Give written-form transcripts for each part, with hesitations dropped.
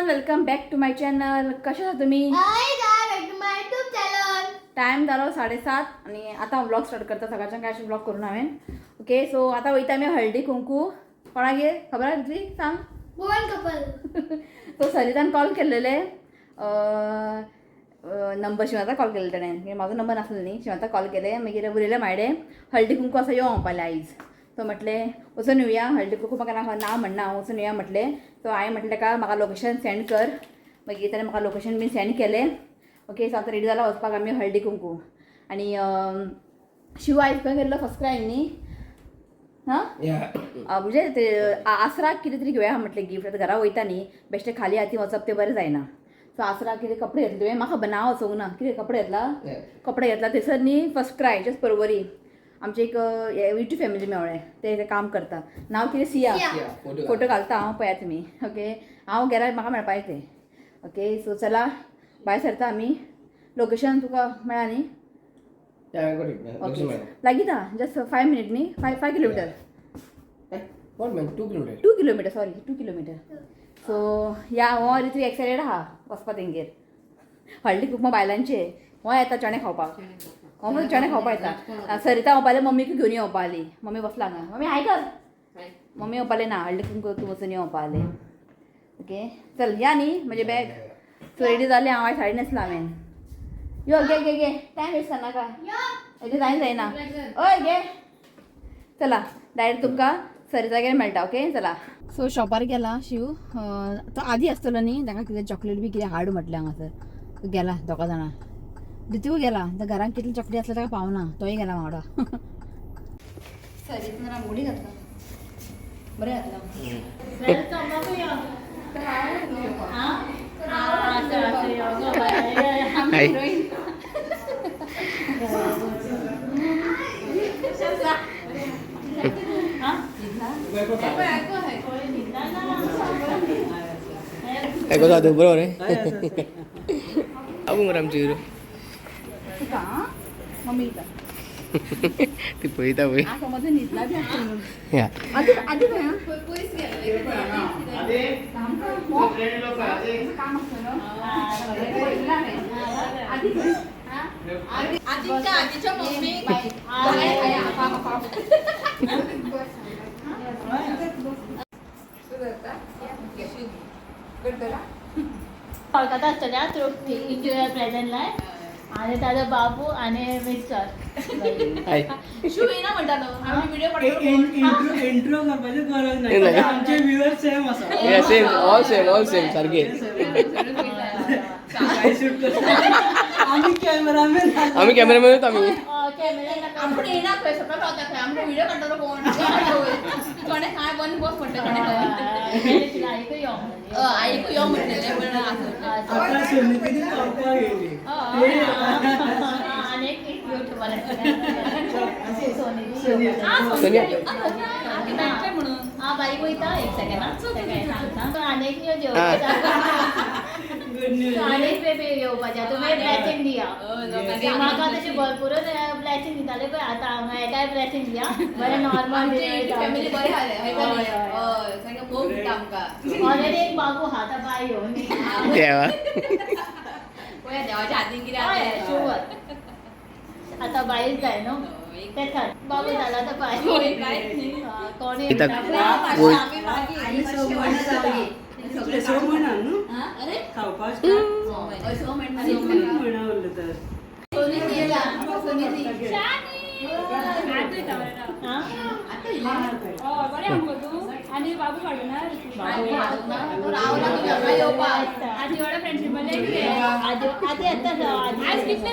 Welcome back to my channel. कशा आहात तुम्ही? टाइम झालो 7:30 आणि आता ब्लॉग स्टार्ट करता. सकाळच्या काय ब्लॉग करून हांवें. ओके सो आता वयता आमी हळदी कुंकू. कोणागेर खबर आहा तुजी? सांग. Goan couple. तो सरितान कॉल केल्लेले. नंबर शिवांता कॉल केल्ले तेणें. म्हाजो नंबर नासलो न्ही. शिवांता कॉल केले. मागीर उलयले मायडे हळदी कुंकू असो यो म्हणपाले आयज. तो म्हटले वचून येवया. हळदी कुंकू म्हाका नांव म्हणना वचून येवया म्हटले. सो हांवें म्हटलें ताका म्हाका लोकेशन सेंड कर. मागीर ताणें म्हाका लोकेशन बीन सेंड केलें. ओके सो आतां रेडी जाला वचपाक आमी हळदी कुंकू. आनी शिव आयज खंय गेल्लो फर्स्ट क्रायम न्ही. हां म्हणजे ते आसराक कितें तरी घेवया म्हटलें गिफ्ट. आतां घरा वयता न्ही बेश्टें खाली हाती वचप तें बरें जायना. सो आसराक कितें कपडे घेतले तुवें? म्हाका खबर नांव वचोंक ना. कितें कपडे घेतला? कपडे घेतला थंयसर न्ही फर्स्ट क्राय जस्ट परवरी. आमचे एक यूट्यूब फॅमिली मेवळें ते काम करता. नांव कितें? सिया. फोटो घालता हांव पळया तुमी. ओके हांव गेल्यार म्हाका मेळपा येते. ओके सो चला भायर सरता आमी. लोकेशन तुका मेळ्ळा न्ही? लागीं आहा जस्ट 5 मिनिट न्ही. 5 kilometre. 2 kilometre sorry 2 kilometre. So या हो रित्री एक्सायटेड आहा वचपा तेंगेर. हळदी कुंकू बायलांचे हो येता चणे खावपाक. हो म्हणजे चणे खावपा येता. सरिता वपाले मम्मीक घेवन येवपा आली. मम्मी बसला हांगा. मम्मी हाय कर. मम्मी वपाले ना हळदी कुंकू तूं वचून येवपा आले. ओके चल या न्ही म्हजे बॅग. सो रेडी जालें हांव साडी न्हेसला हांवें. यो घे घे घे टायम वेस्ट करनाका. हेजें जायना. हय घे. चला डायरेक्ट तुमकां सरितागेर मेळटा. ओके चला. सो शॉपार गेला शिव. तो आदी आसतलो न्ही ताका कितें चॉकलेट बी कितें हाड म्हटलें हांगासर. गेला दोगा जाणां. दितीव गेला. तर घरान कितली चॉकलेट आसल्यार ताका पावना. तोय गेला वांगडा. सरितान रांगोळी घातला. बरें घातला. बरोबर आहे. आमची मम्मी ती पळयता पळय. मध्ये न्हिदला बी आसता. आधीच्या मम्मी कोलकाता आसतल्या इंडिविज्युअल प्रेझेंटला आणि ताजो बाबू आणि मिस्टर. शिव येना म्हणटालो आमी व्हिडिओ पडटलो. इंट्रो करपाची गरज नाही. आमचे व्ह्यूअर्स सेम आसा. सेम ऑल सेम सारखे. शूट करता आम्ही कॅमेरामॅन. आम्ही कॅमेरामॅन आम्ही. आपण येना खंय सकाळ रावता खंय आमकां व्हिडिओ काडटलो कोण. कोणे काय बंद बस म्हणटा कोणे आईकू यो म्हणलेले पण आता सुनीतीने पावपा गेली. हा बाईक वयता एक सेकंड अनेक अनेक बेबी येवपाचे तुमी ब्लॅसिंग दिया. म्हाका तशी भरपूरच ब्लॅसिंग दिताले पळय. आतां हांगा एकाय ब्लॅसिंग दिया. बरें नॉर्मल फॅमिली बरें जालें. खूब दिता आमकां. ऑलरेडी एक बाबू हा आतां बाय येवन देवा पळया देवाच्या हातीन कितें आसा शुवर. आतां बाईच जाय न्हू तेखात बाबू जाला तर बाय कोणी खावपाक आणि बाबू काढून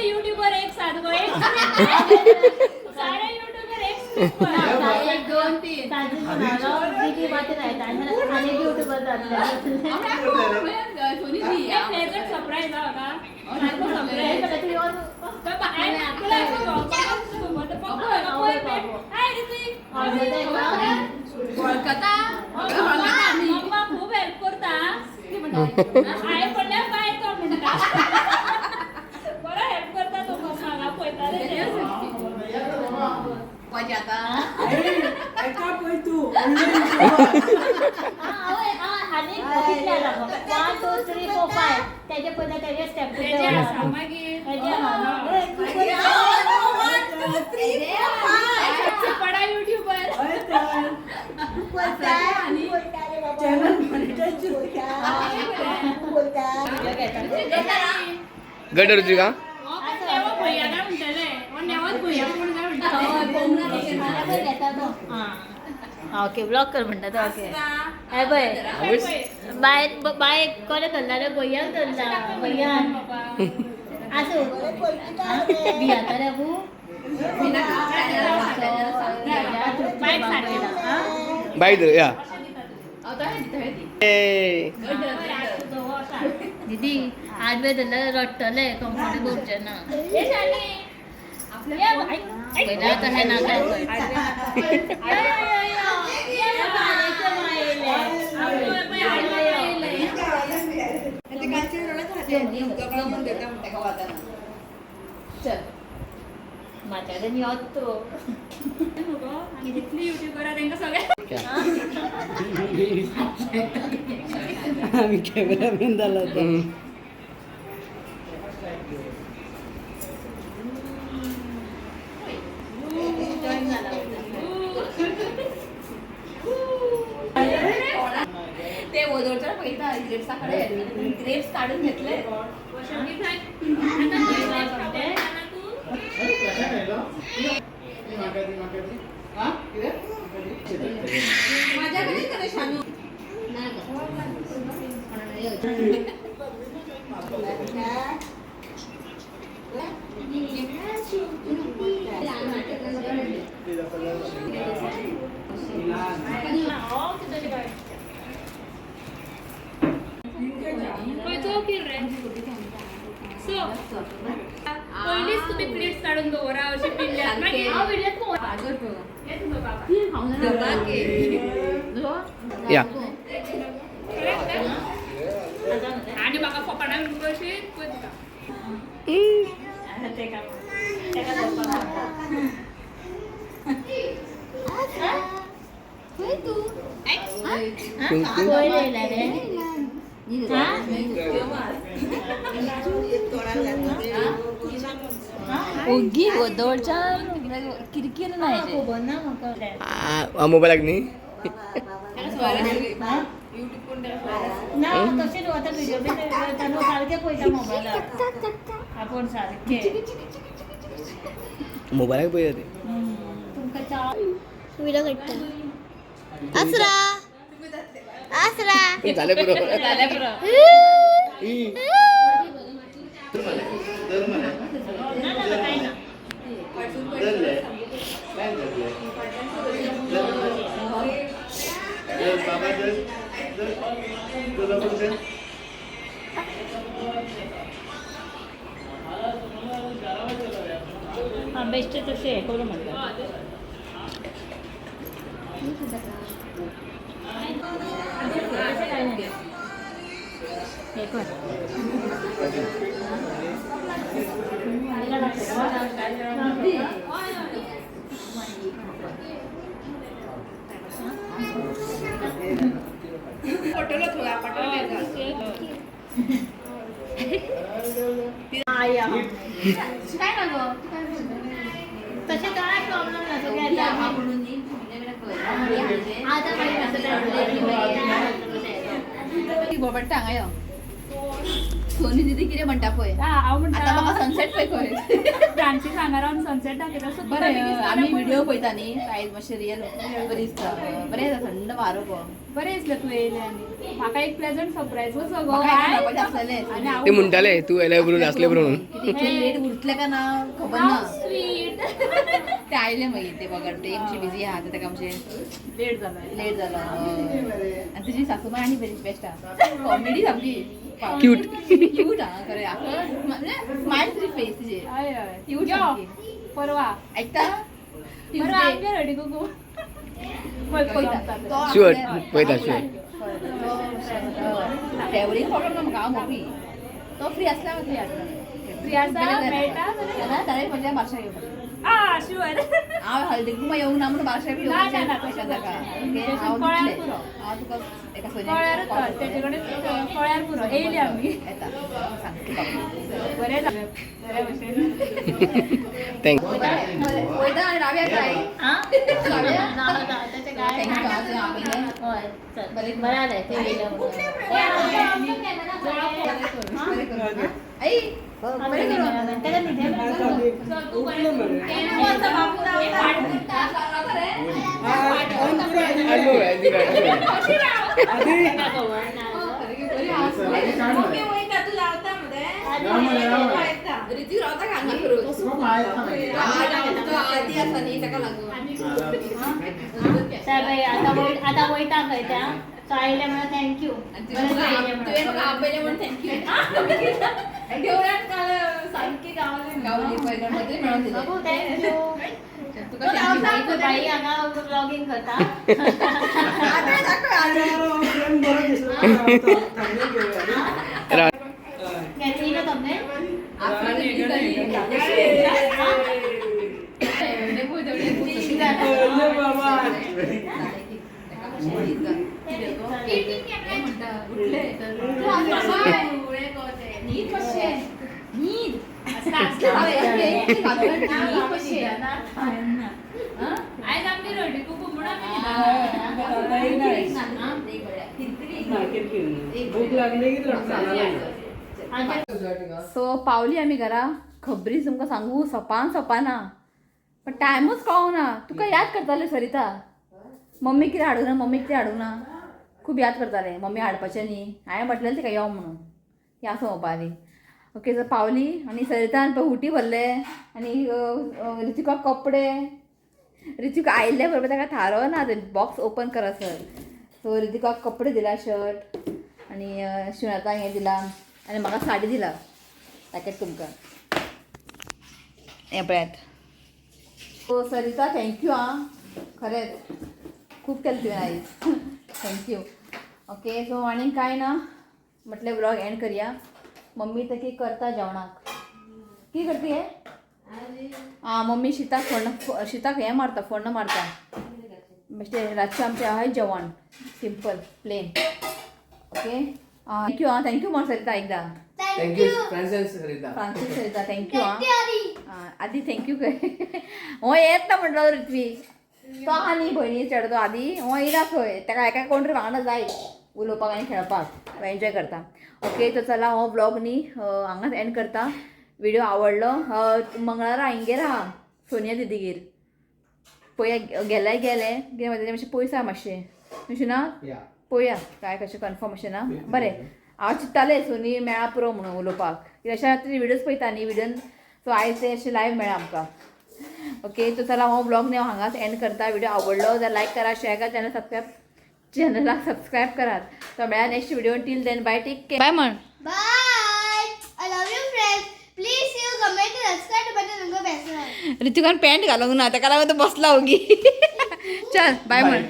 युट्यूबर एक साधू एक दोन तीन किती वाटत आहे अनेक युट्यूबर सरप्राईज का कोलकाता मम्मा खूप हेल्प करता. आई पडल्या बाय तो म्हणटा बरं हेल्प करता तो मम्मा पळयता माझी आता ऐका पळय तू अनेक कितले आला 1 2 3 4 5 त्याचे पहिले त्याचे स्टेप तेजे आसा मागीर पडा युट्यूबर गट रुची का नेवा भैया काय म्हणटले नेवाच भैया कोण काय म्हणटा ओके ब्लॉक कर म्हणतात okay hi bye bye bye कोणे धरला रे भैयान धरला भैयान असो बिया तर बू बाय दर या दीदी आज वेळ धरला रडटले कम्फर्टेबल उरचे ना पहिला आता हे ना माझ्याकडे येतो आणि तिथली युट्यूबर त्यांना सगळ्या आम्ही कॅमेरामॅन झाला होता ते ओदोरच्या पहिला ग्रेप्स काढून घेतले पहिलीच तुम्ही प्लेट्स काढून दवरा अशी पिल्ल्यात मागीर हांव व्हिडियोत या आणि म्हाका फकाणां म्हणून अशी पळय तुका ओगी ओदोरच्या किरकिर नाही मोबाईलाक न्ही ना तसे आता व्हिडिओ बी चालू सारखे पळयता मोबायलार आपण सारखे मोबाईलाक पळय ते तुमका व्हिडिओ काढता आसरा आसरा झाले पुरो हा बेस्ट तसे हे करू म्हणतात हे कर तसे काय प्रॉब्लेम बरोबर सांगाय सोनी दीदी कितें म्हणटा पळय हांव आतां म्हाका म्हणटा सनसेट पळय खंय फ्रांसी सांगारान सनसेट दाखयता बरें आमी व्हिडिओ पळयता न्ही आयज मातशें रियल बरी दिसता बरें थंड वारो गो बरें दिसलें तूं येयलें आनी म्हाका एक प्रेझंट सरप्रायज कसो गो म्हाका आसलेलें आनी हांव ते म्हणटाले तू येयले बरोवन असले बरोवन कितें लेट उरतले का ना खबर ना स्वीट ते आयले मागीर ते बघा ते मातशें बिजी आहा ताका मातशें लेट जाला लेट जालो आनी तुजी सासूबाय आनी बरी बेस्ट आहा कॉमेडी सामकी क्यूट क्यूट हा खरें स्मायल फ्री फेस तुजे हय हय क्यूट यो सामकी परवा आयकता परवा आमगे हळदी कुकूम शुअर पळयता शुअर ट्रॅव्हलिंग प्रॉब्लेम ना म्हाका हांव मोठी तो फ्री आसल्यार फ्री आसता फ्री आसा मेळटा डायरेक्ट म्हज्या म्हापशा येवपाक शुअर हांव हळदी कुंकमा येवंक ना म्हणून म्हाका ना, कळ्यार पुरो. हांव तुका एका कळ्यार कर तेजे कडेन कळ्यार पुरो येयली आमी येता सांग तुका बरें जालें बरे भशेन थँक्यू वयता आनी रावया काय हां रावया त्याचे काय थँक्यू आजून आपले होय चल बरें बरं आलंय ते येयलं बरें करू आई बरें करू त्याला निघे रिती रावता हांगा करून आदी आसा न्ही ताका लागून आता वयता खंय त्या सो आयले म्हणून थँक्यू तुवें म्हाका आपयलें म्हणून थँक्यू देवळांत काल सारकी गावली पळय गणपती मेळोन दिलें थँक्यू तुका थँक्यू बाई हांगा ब्लॉगिंग करता आतां दाखय आनी फ्रेंड बरो दिसलो थांबले घेऊया घेतली ना तुमने आयज आमची हळदी कुंकम भूक लागली की सो पावली आमी घरा खबरीच तुमकां सांगू सोपाना पण टायमूच कळोना तुका याद करताले सरिता मम्मी कितें हाडूं ना मम्मी कितें हाडूं ना खूब याद करताले मम्मी हाडपाचें न्ही हांवें म्हटलें तिका यो म्हणून ती आसा मोबायली ओके सो पावली आनी सरितान पळय उटी भरले आनी रितीका कपडे रितीक आयिल्ले बरोबर ताका थारो ना ते बॉक्स ओपन करा सर सो रितीका कपडे दिला शर्ट आनी शिवनाथाक हें दिला आनी म्हाका साडी दिला दाखयता तुमकां हें पळयात सो सरिता थँक्यू आं खरेंच खूब केलें तुवें आयज थँक्यू ओके सो आनी कांय ना म्हटलें व्लॉग एंड करया मम्मी तकी करता जेवणाक कितें करता हें आं मम्मी शीताक हें मारता फोण्ण मारता बेश्टें रातचें आमचें आहाय जेवण सिंपल प्लेन ओके थँक्यू आं थँक्यू म्हण सरिता एकदां thank you Francis Sarita Francis Sarita thank you आं आदी थँक्यू खंय हो येत ना म्हणलो रित्वी तो आहा न्ही भयणी चेडो तो आदी हो येना खंय ताका एका कोण तरी वांगडा जाय उलोवपाक आनी खेळपाक एन्जॉय करता ओके तो चला हो ब्लॉग न्ही हांगाच एंड करता व्हिडिओ आवडलो मंगळारा हिंगेर आहा सोनिया दिदीगेर पळया गेले कितें तेजें मातशें पयस आहा मातशें अशें ना पळया काय कशें कन्फर्म अशें ना बरें हांव चिंत्तालें सोनी मेळा पुरो म्हणून उलोवपाक कित्याक अशें तरी व्हिडियोज पळयता न्ही व्हिडियोन सो आयज ते अशें लायव्ह मेळ्ळा आमकां ओके तो चला हो ब्लॉग न्ही हांव हांगाच एंड करता व्हिडिओ आवडलो जाल्यार लायक करा शेअर करा चॅनलाक सबस्क्रायब करात तो मेळ्या next video till then bye take care bye म्हण bye I love you friends please see you comment subscribe button उनको प्रेस रितुकान पॅन्ट घालूंक ना ताका लागून तो बसला ओगी चल बाय म्हण